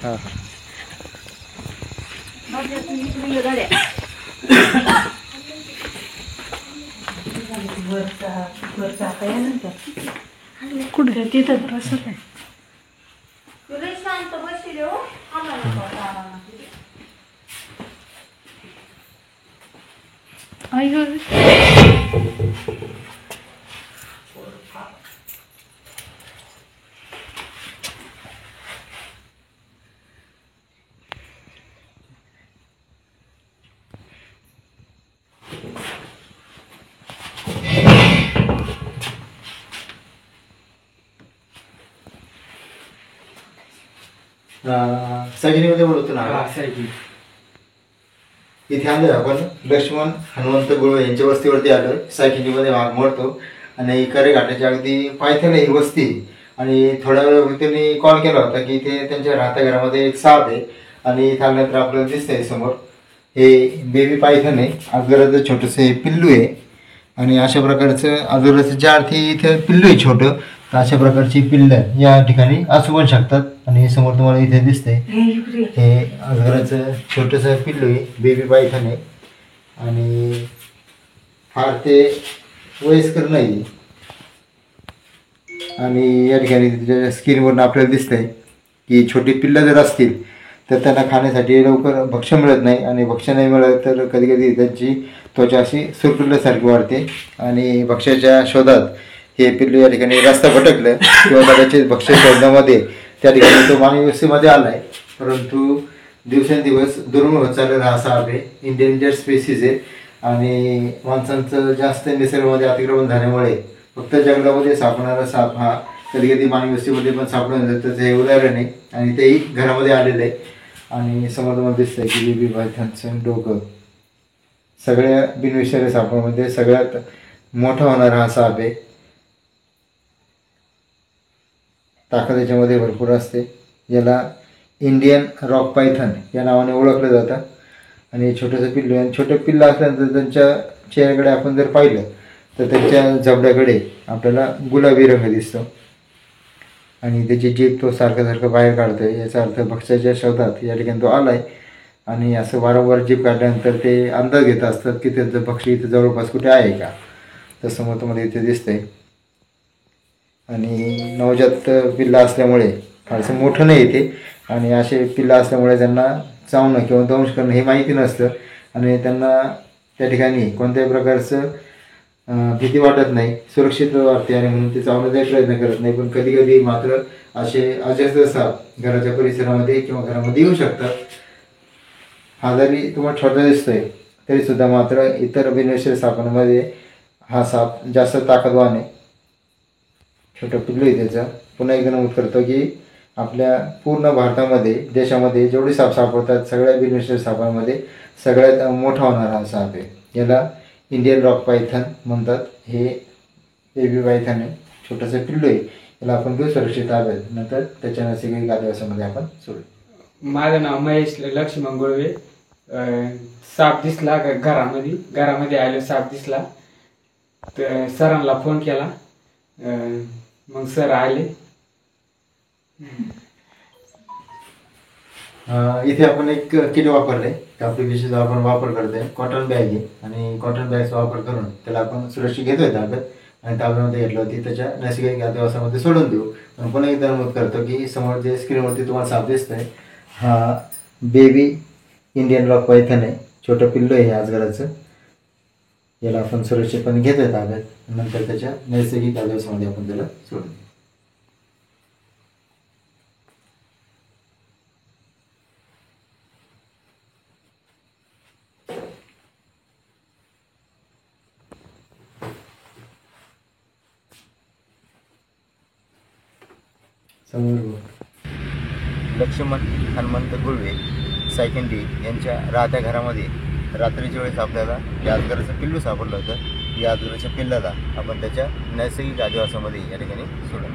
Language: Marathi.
हां हां कुठे तिथं बसत आहे. सैनिकमध्ये बोलतो ना. इथे आलोय आपण लक्ष्मण हनुमंत गुळवे यांच्या वस्तीवरती आलोय. सायकिलीमध्ये भाग मोडतो आणि करे घाटाच्या अगदी पायथ्याला ही वस्ती. आणि थोड्या वेळ त्यांनी कॉल केला होता की इथे त्यांच्या राहत्या घरामध्ये एक साप आहे. आणि इथे आल्यानंतर आपल्याला दिसतंय समोर हे बेबी पायथन आहे. अजगराचं छोटंसं हे पिल्लू आहे. आणि अशा प्रकारचं अजगराचं ज्या अर्थी इथे पिल्लू आहे छोटं, तर अशा प्रकारची पिल्लं या ठिकाणी असू पण शकतात. आणि समोर तुम्हाला इथे दिसतंय हे अजगराचं छोटंसं पिल्लू आहे, बेबी पायथन आहे. आणि फार ते वयस्कर नाही. आणि या ठिकाणी त्याच्या स्क्रीनवरून आपल्याला दिसतंय की छोटी पिल्लं जर असतील तर त्यांना खाण्यासाठी लवकर भक्ष्य मिळत नाही. आणि भक्ष्य नाही मिळालं तर कधी कधी त्यांची त्वचा अशी सुरकुतल्यासारखी वाढते. आणि भक्ष्याच्या शोधात हे पिल्लू या ठिकाणी रस्ता भटकलं किंवा कदाचित भक्ष्य शोधण्यामध्ये त्या ठिकाणी तो मानवी वस्तीमध्ये आला आहे. परंतु दिवसेंदिवस दुर्मिळ होत चाललेला हा साप आहे. इंडेंजर स्पेसीज आहे. आणि माणसांचं जास्त निसर्गामध्ये अतिक्रमण झाल्यामुळे फक्त जंगलामध्ये सापडणारा साप हा कधी कधी मानवी वस्तीमध्ये पण सापडून जातं. त्याचं हे उदाहरण आहे. आणि तेही घरामध्ये आलेलं आहे. आणि समोर तुम्हाला दिसतंय की बेबी पायथनचं डोकं सगळ्या बिनविषारी सापांमध्ये सगळ्यात मोठा होणारा हा साप आहे. ताकद याच्यामध्ये भरपूर असते. याला इंडियन रॉक पायथन या नावाने ओळखलं जातं. आणि छोटंसं पिल्लू आणि छोटं पिल्लं असल्यानंतर त्यांच्या चेहऱ्याकडे आपण जर पाहिलं तर त्यांच्या जबड्याकडे आपल्याला गुलाबी रंग दिसतो. आणि त्याची जीभ तो सारखं बाहेर काढतोय. याचा अर्थ भक्ष्याच्या शोधात या ठिकाणी तो आला आहे. आणि असं वारंवार जीभ काढल्यानंतर ते अंदाज घेत असतात की त्यांचं भक्ष्य इथं जवळपास कुठे आहे का. तसं मग तुम्हाला इथे दिसतंय. आणि नवजात पिल्लं असल्यामुळे फारसं मोठं नाही येते. आणि असे पिल्लं असल्यामुळे त्यांना चावणं किंवा दंश करणं हे माहिती नसतं. आणि त्यांना त्या ठिकाणी कोणत्याही प्रकारचं भीती वाटत नाही, सुरक्षित वाटते. आणि म्हणून ते चावण्याचा प्रयत्न करत नाही. पण कधी कधी मात्र असे अजस्र साप घराच्या परिसरामध्ये किंवा घरामध्ये येऊ शकतात. हा जरी तुम्हाला छोटा दिसतोय तरीसुद्धा मात्र इतर बिनविषारी सापांमध्ये हा साप जास्त ताकदवान आहे. छोटं पिल्लू आहे त्याचं. पुन्हा एकदा नमूद करतो की आपल्या पूर्ण भारतामध्ये देशामध्ये जेवढे साप सापडतात सगळ्या बिनविषारी सापांमध्ये सगळ्यात मोठा होणारा हा साप आहे. याला इंडियन रॉक पायथन म्हणतात. हे बेबी पायथन आहे. छोटंसं पिल्लू आहे. याला आपण घेऊ सुरक्षित ताब्यात. नंतर त्याच्या नैसर्गिक गादवासामध्ये आपण सोडू. माझं नाव महेश लक्ष्मण गुळवे. साप दिसला घरामध्ये आलो. साप दिसला तर सरांना फोन केला. मग सर आले. इथे आपण एक किट वापरले. ॲप्लिकेशनचा आपण वापर करतोय. कॉटन बॅग आहे. आणि कॉटन बॅगचा वापर करून त्याला आपण सुरक्षित घेतोय ताब्यात. आणि ताब्यामध्ये घेतलं होती त्याच्या नैसर्गिक गादवासामध्ये सोडून देऊ. पण पुन्हा एकदा नमूद करतो की समोर जे स्क्रीनवरती तुम्हाला साप दिसतोय हा बेबी इंडियन रॉक पायथन आहे. छोटं पिल्लू आहे अजगराचं. याला आपण सुरक्षितपणे घेतोय ताब्यात. नंतर त्याच्या नैसर्गिक गादवासामध्ये आपण त्याला सोडू. लक्ष्मण हनुमंत गुळवे सायकंडी यांच्या राहत्या घरामध्ये रात्रीच्या वेळेस आपल्याला या अजगराचं पिल्लू सापडलं होतं. या अजगराच्या पिल्लाला आपण त्याच्या नैसर्गिक आदिवासामध्ये या ठिकाणी सोडलं.